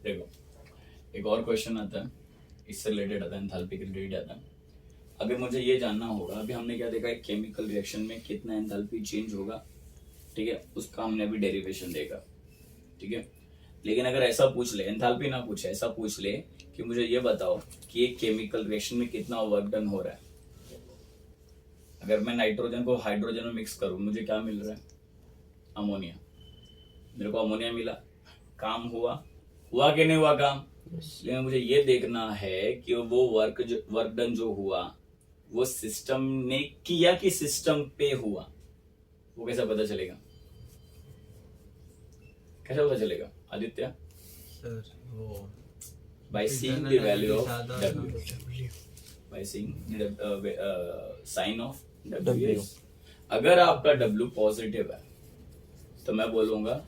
देखो एक और क्वेश्चन आता है, इससे रिलेटेड आता है, एंथैल्पी के रिलेटेड आता है। अभी मुझे ये जानना होगा, अभी हमने क्या देखा है, केमिकल रिएक्शन में कितना एंथैल्पी चेंज होगा, ठीक है, उसका हमने अभी डेरिवेशन देखा, ठीक है। लेकिन अगर ऐसा पूछ ले, एंथैल्पी ना पूछे, ऐसा पूछ ले कि मुझे ये बताओ कि एक केमिकल रिएक्शन में कितना वर्क डन हो रहा है। अगर मैं नाइट्रोजन को हाइड्रोजन में मिक्स करूं, मुझे क्या मिल रहा है, अमोनिया। मेरे को अमोनिया मिला, काम हुआ, हुआ कि नहीं हुआ काम। लेकिन मुझे ये देखना है कि वो वर्क डन जो हुआ वो सिस्टम ने किया कि सिस्टम पे हुआ, वो कैसा पता चलेगा, कैसा पता चलेगा आदित्य? सर वो by seeing the value of W, by seeing the sign of W. Yes. अगर आपका W पॉजिटिव है तो मैं बोलूंगा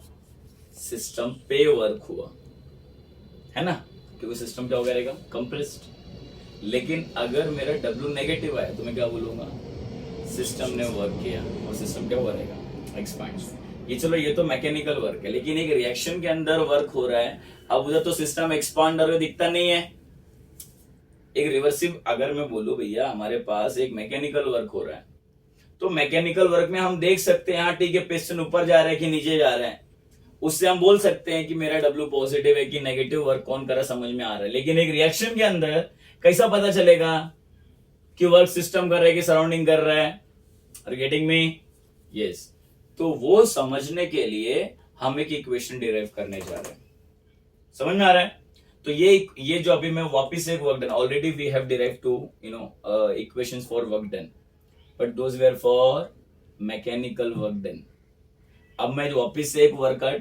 सिस्टम पे वर्क हुआ, है ना, क्योंकि सिस्टम क्या हो करेगा, कंप्रेस्ड। लेकिन अगर मेरा W नेगेटिव है तो मैं क्या बोलूंगा, सिस्टम ने वर्क किया, और सिस्टम क्या हो रहेगा, एक्सपांड्स। ये चलो ये तो मैकेनिकल वर्क है, लेकिन एक रिएक्शन के अंदर वर्क हो रहा है। अब उधर तो सिस्टम एक्सपांड हो रहा दिखता नहीं है। एक रिवर्सिव अगर मैं बोलूं भैया हमारे पास एक मैकेनिकल वर्क हो रहा है, तो मैकेनिकल वर्क में हम देख सकते हैं, हाँ ठीक है, पिस्टन ऊपर जा रहा है कि नीचे जा रहा है, उससे हम बोल सकते हैं कि मेरा W पॉजिटिव है कि नेगेटिव, वर्क कौन कर रहा समझ में आ रहा है। लेकिन एक रिएक्शन के अंदर कैसा पता चलेगा कि वर्क सिस्टम कर रहा है कि सराउंडिंग कर रहा है? Are getting me? यस। तो वो समझने के लिए हम एक इक्वेशन डिराइव करने जा रहे हैं, समझ में आ रहा है? तो ये जो अभी मैं वापस एक work done, already we have derive two equations for work done, but those were for mechanical work done. अब मैं वापस से एक वर्क का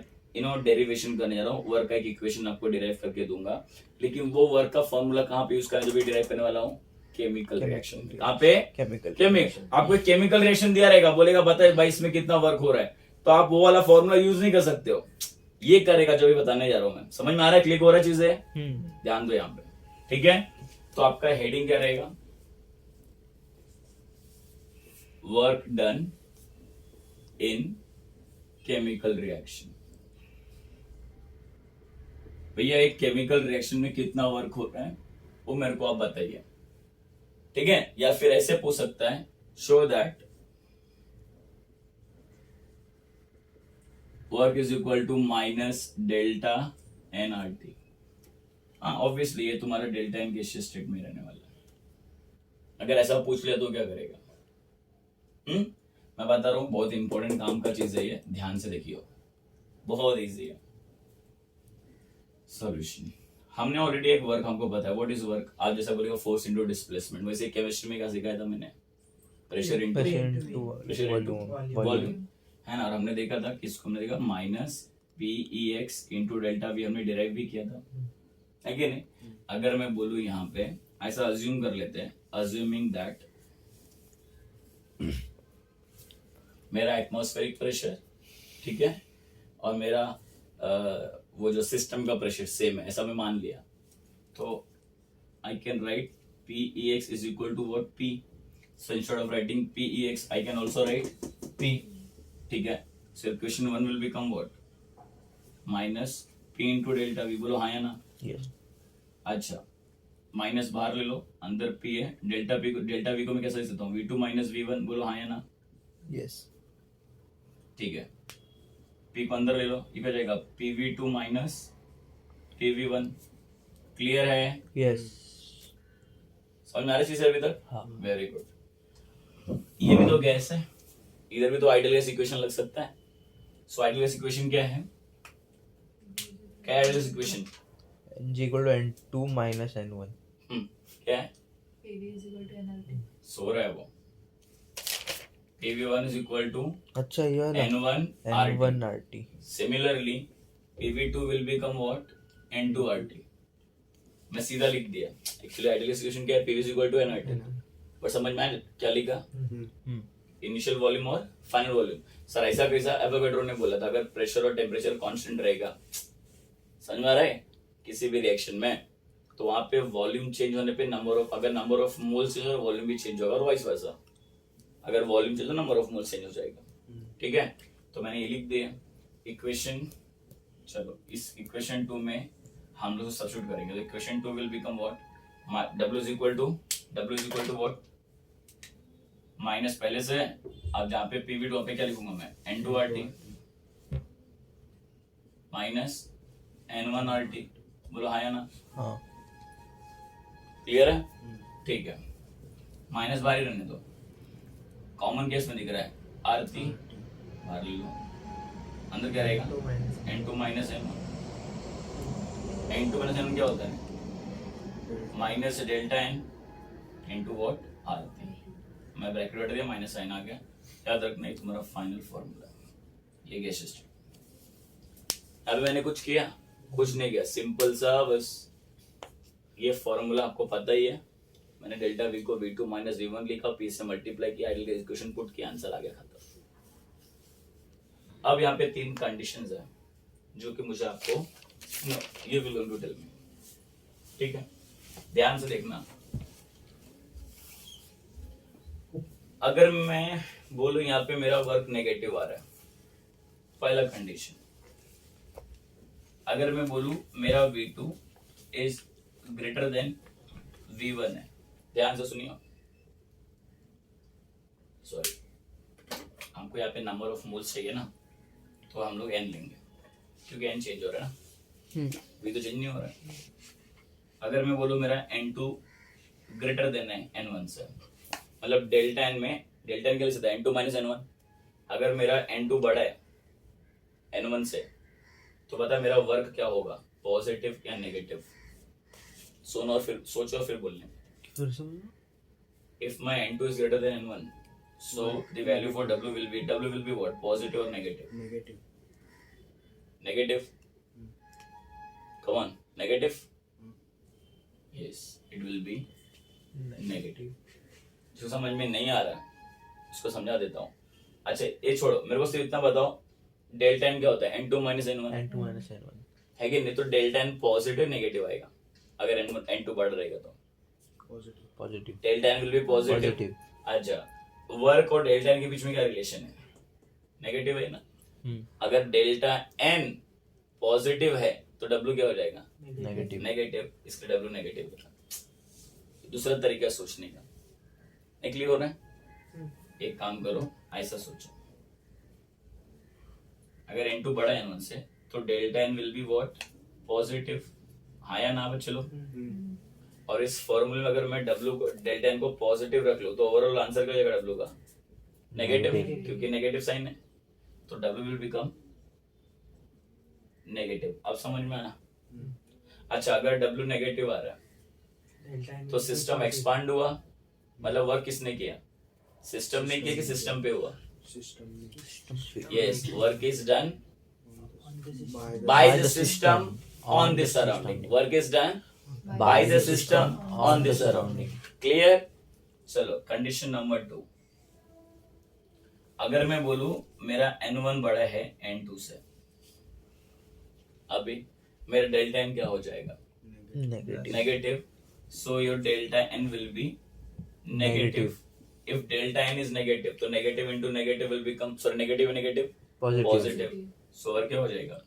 डेरिवेशन करने जा रहा हूँ, वर्क का एक इक्वेशन आपको डिराइव करके दूंगा, लेकिन वो वर्क का फॉर्मूला कहाँ पे यूज करना जो भी डिराइव करने वाला हूँ, केमिकल रिएक्शन। कहाँ पे? केमिकल। आपको केमिकल रिएक्शन दिया रहेगा, बोलेगा बताए भाई इसमें कितना वर्क हो रहा है, तो आप वो वाला फॉर्मूला यूज नहीं कर सकते हो, ये करेगा जो भी बताने जा रहा हूं मैं। समझ में आ रहा है, क्लिक हो रहा है चीजें? ध्यान दो यहाँ पे, ठीक है। तो आपका हेडिंग क्या रहेगा, work done in chemical reaction. भैया एक केमिकल रिएक्शन में कितना वर्क हो रहा है वो मेरे को आप बताइए, ठीक है। या फिर ऐसे पूछ सकता है, show that work is equal to minus delta n R T. हाँ ऑब्वियसली ये तुम्हारा डेल्टा एन के स्टेट में रहने वाला है। अगर ऐसा पूछ लिया तो क्या करेगा? मैं बता रहा हूं, बहुत इंपॉर्टेंट काम का चीज है ये, ध्यान से देखियो, बहुत इजी है। सॉल्यूशन, हमने ऑलरेडी एक वर्क हमको पता है, व्हाट इज वर्क। आप जैसा बोलेगा फोर्स इनटू डिस्प्लेसमेंट, वैसे केमिस्ट्री में क्या सिखाया था मैंने, प्रेशर इनटू वॉल्यूम, है ना। और हमने देखा था किसको, हमने देखा minus PEX into delta we, हमने डिराइव भी किया था, है कि नहीं। अगर मैं बोलूं यहाँ पे ऐसा अज्यूम कर लेते हैं, अज्यूमिंग दैट मेरा एटमॉस्फेरिक प्रेशर, ठीक है, और मेरा वो जो सिस्टम का प्रेशर सेम है, ऐसा मैं मान लिया, तो I can write PEX is equal to what, P। So instead of writing PEX I can also write P, ठीक है। So equation 1 will become what, minus P into delta V. बोलो हाँ या ना? yes. अच्छा, माइनस बाहर ले लो, अंदर P है, डेल्टा V को मैं कैसे लिख सकता हूँ, V2 माइनस V1। बोलो हाँ या ना? yes. ठीक है, P को अंदर ले लो, ये क्या जाएगा, PV2 माइनस PV1। क्लियर है? yes. समझ में आ रही चीज अभी तक? हाँ. Very good. ये भी तो गैस है, इधर भी तो आइडियल गैस इक्वेशन लग सकता है। सो आइडियल गैस इक्वेशन क्या है, क्या ideal gas equation? N equal to N2 minus N1. क्या है? सो रहा है वो, PV1 is equal to अच्छा ये वाला N1 RT. Similarly, PV2 will become what? N2 RT. मैं सीधा लिख दिया। एक्चुअली आइडियल सिचुएशन क्या है, PV is equal to NRT। But समझ में आया क्या लिखा, इनिशियल वॉल्यूम और फाइनल वॉल्यूम। सर ऐसा कैसा, एवोगैड्रो ने बोला था अगर प्रेशर और टेम्परेचर कांस्टेंट रहेगा, समझ में आ रहा है, किसी भी रिएक्शन में, तो वहां पे वॉल्यूम चेंज होने पे नंबर ऑफ, अगर नंबर ऑफ मोल्स चेंज हो वॉल्यूम भी चेंज होगा, और वाइस वर्सा, अगर वॉल्यूम चेंज हो नंबर ऑफ मोल्स चेंज हो जाएगा, ठीक है। तो मैंने ये लिख दिया इक्वेशन। चलो इस इक्वेशन 2 में हम लोग सब्स्टिट्यूट करेंगे, तो equation 2 will become what, W is equal to what, minus पहले से, अब जहाँ पे PV वहाँ पे क्या लिखूंगा मैं, N2RT माइनस N1RT, बोलो हाँ या ना, हाँ क्लियर है, ठीक है, माइनस बाहर ही रहने दो, कॉमन केस में दिख रहा है RT बाहर ले लो, अंदर क्या रहेगा N2 minus N1, N2 minus N1 क्या होता है, minus delta N into what RT, मैं ब्रैकेट बैठ दिया, माइनस साइन आ गया, याद रखना ये तुम्हारा फाइनल फॉर्मूला, ये गैस सिस्टम। अब मैंने कुछ किया, कुछ नहीं किया, सिंपल सा बस ये फॉर्मूला आपको पता ही है, मैंने डेल्टा V को V2 माइनस V1 लिखा, P से मल्टीप्लाई किया, आइडियल इक्वेशन पुट किया, आंसर आ गया, खत्म। अब यहाँ पे 3 कंडीशंस है जो कि मुझे आपको ये will going to tell me, ठीक है, ध्यान से देखना। अगर मैं बोलूं यहाँ पे मेरा वर्क नेगेटिव आ रहा है, पहला कंडीशन, अगर मैं बोलूं मेरा V2 is greater than V1 है, ध्यान से सुनिए, सॉरी हमको यहाँ पे नंबर ऑफ मोल्स चाहिए ना, तो हम लोग n लेंगे क्योंकि n चेंज हो रहा है ना, V तो चेंज नहीं हो रहा है। अगर मैं बोलूं मेरा N2 ग्रेटर देन है N1 से, मतलब डेल्टा n में, डेल्टा n क्या लिख सकता है, N2 माइनस N1, अगर मेरा N2 बड़ा है N1 से, तो पता है मेरा वर्क क्या होगा, पॉजिटिव या नेगेटिव, सुनो और फिर सोचो और फिर बोलने। If my N2 is greater than N1, so the value for W will be what, positive or negative? Negative. Come on, negative. Yes, it will be negative. जो समझ में नहीं आ रहा है उसको समझा देता हूँ। अच्छा ये छोड़ो, मेरे को सिर्फ इतना बताओ, डेल्टा n क्या होता है, N2 माइनस N1 है कि नहीं, तो डेल्टा n पॉजिटिव नेगेटिव आएगा अगर N2 बढ़ रहेगा तो positive, delta n will B positive. अच्छा, वर्क और डेल्टा n के बीच में क्या रिलेशन है, नेगेटिव है ना, अगर डेल्टा n पॉजिटिव है तो W क्या हो जाएगा, नेगेटिव, इसलिए W नेगेटिव है। दूसरा तरीका सोचने का, क्लियर हो रहा है, एक काम करो ऐसा सोचो, अगर N2 बड़ा है N1 से तो delta n will be what, positive, हाँ या ना बच्चे लोग। और इस फॉर्मूले में अगर मैं W को, डेल्टा n को पॉजिटिव रख लूं तो ओवरऑल आंसर क्या हो जाएगा W का, नेगेटिव, क्योंकि नेगेटिव साइन है, तो W विल बिकम नेगेटिव। अब समझ में आना। अच्छा, अगर W नेगेटिव आ रहा है तो सिस्टम एक्सपांड हुआ, मतलब वर्क किसने किया, सिस्टम ने किया कि सिस्टम पे हुआ, yes, work is done by the system on the surrounding, work is done by the system on the surrounding, clear. चलो कंडीशन नंबर 2, अगर मैं बोलूं मेरा N1 बड़ा है N2 से, अभी मेरा डेल्टा n क्या हो जाएगा, negative, so your delta n will be negative. If delta n is negative, तो negative into negative will become, sorry, negative and negative positive. So work क्या हो जाएगा,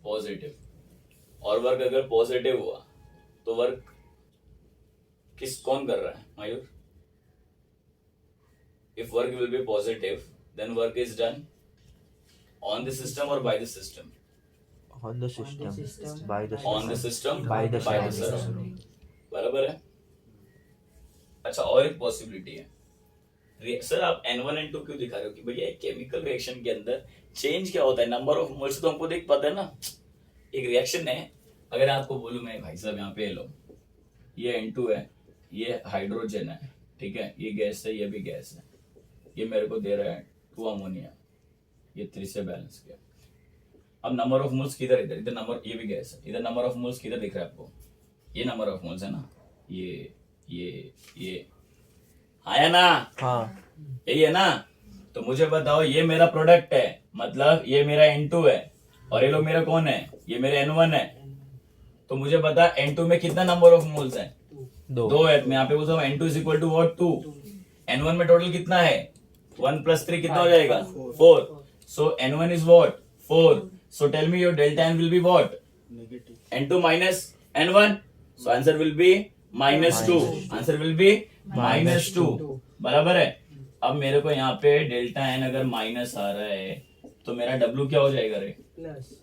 पॉजिटिव। और वर्क अगर पॉजिटिव हुआ तो वर्क कौन कर रहा है, मयूर? If work will be positive, then work is done on the system or by the system? On the system, by the On the system, by the surrounding. बराबर है। अच्छा, और एक पॉसिबिलिटी है, सर आप N1 N2 क्यों दिखा रहे हो कि भैया केमिकल रिएक्शन के अंदर चेंज क्या होता है, नंबर ऑफ मोल्स तो हमको देख पता है ना, एक रिएक्शन है। अगर आपको बोलूं मैं, भाई साहब यहाँ पे लो, ये N2 है, ये हाइड्रोजन है, ठीक है, ये गैस है, ये भी गैस है, ये मेरे को दे रहा है 2 अमोनिया, ये 3 से बैलेंस किया। अब नंबर ऑफ मोल्स किधर, इधर, इधर नंबर, ये भी गैस है, इधर नंबर ऑफ मोल्स किधर दिख रहा है आपको, ये नंबर ऑफ मोल्स है ना, ये हाँ या ना, हाँ यही है ना। तो मुझे बताओ, ये मेरा प्रोडक्ट है, मतलब ये मेरा N2 है, और ये लोग मेरा कौन है, ये मेरे N1 है। तो मुझे बता N2 में कितना नंबर ऑफ मोल्स है, 2 है। मैं यहाँ पे बोलता हूँ N2 is equal to what, 2। N1 में टोटल कितना है, 1 + 3 कितना हो जाएगा, 4। So N1 is what, 4। So tell me your delta n will be what, N2 minus N1, so answer will be -2. Answer will be -2. बराबर है. अब मेरे को यहाँ पे डेल्टा एन अगर माइनस आ रहा है तो मेरा W क्या हो जाएगा रे?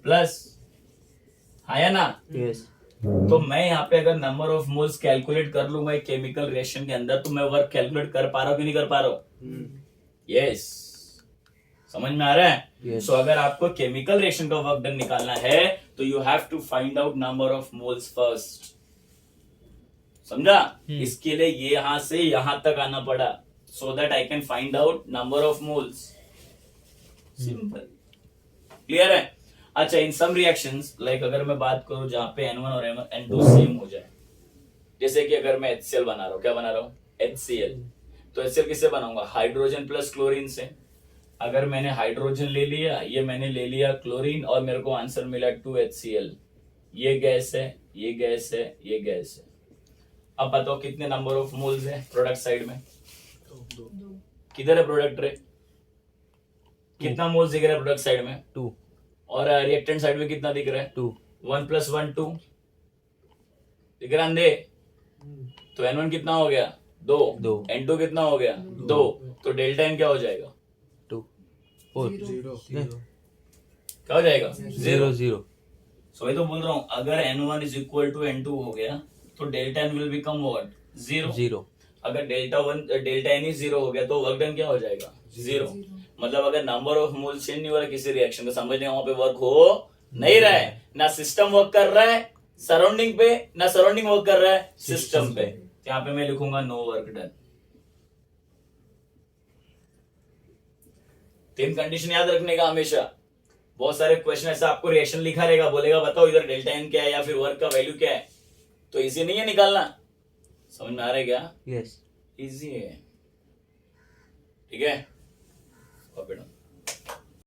प्लस. हाँ या ना? यस. तो मैं यहाँ पे अगर नंबर ऑफ मोल्स कैलकुलेट कर लूंगा एक केमिकल रिएक्शन के अंदर तो मैं वर्क कैलकुलेट कर पा रहा हूँ कि नहीं कर पा रहा हूँ? यस. समझ में आ रहा है? Yes. सो अगर आपको केमिकल रिएक्शन का वर्क डन निकालना है तो you have to find out number of moles first. समझा? इसके लिए ये यहां से यहां तक आना पड़ा so that I can find out number of moles. Simple. Clear है? अच्छा, इन सम रिएक्शंस लाइक अगर मैं बात करूं जहां पे N1 और N2 सेम हो जाए, जैसे कि अगर मैं HCl बना रहा हूं, क्या बना रहा हूं? HCl. तो HCl किससे बनाऊंगा? हाइड्रोजन प्लस क्लोरीन से. अगर मैंने हाइड्रोजन ले लिया, ये मैंने ले लिया क्लोरीन और मेरे को आंसर मिला 2HCl. ये गैस है, ये गैस है, ये गैस है. अब बताओ कितने नंबर ऑफ मोल्स है प्रोडक्ट साइड में? किधर है प्रोडक्ट रे? कितना मोल्स दिख रहा है प्रोडक्ट साइड में? 2. और रिएक्टेंट साइड में कितना दिख रहा है? 2. 1 + 1 2 दिख रहा है. तो N1 कितना हो गया? 2. N2 कितना हो गया? 2. तो डेल्टा एन क्या हो जाएगा? 2. 4. क्या हो जाएगा? 0 0. सो मैं तो बोल रहा हूँ अगर N1 = N2 हो गया तो delta n will become what? 0. 0. अगर डेल्टा एन ही 0 हो गया तो वर्क डन क्या हो जाएगा? 0. मतलब अगर नंबर ऑफ मोल चेंज नहीं हो रहा किसी रिएक्शन को, समझने वहां पे वर्क हो नहीं रहा है. ना सिस्टम वर्क कर रहा है सराउंडिंग पे, ना सराउंडिंग वर्क कर रहा है सिस्टम पे. यहाँ पे मैं लिखूंगा नो वर्क डन. 3 कंडीशन याद रखने का हमेशा. बहुत सारे क्वेश्चन ऐसा आपको रिएक्शन लिखा रहेगा, बोलेगा बताओ इधर डेल्टा एन क्या है या फिर वर्क का वैल्यू क्या है. तो इजी नहीं है निकालना. समझ में आ रहा है क्या? यस. इजी है. ठीक है. Copy down.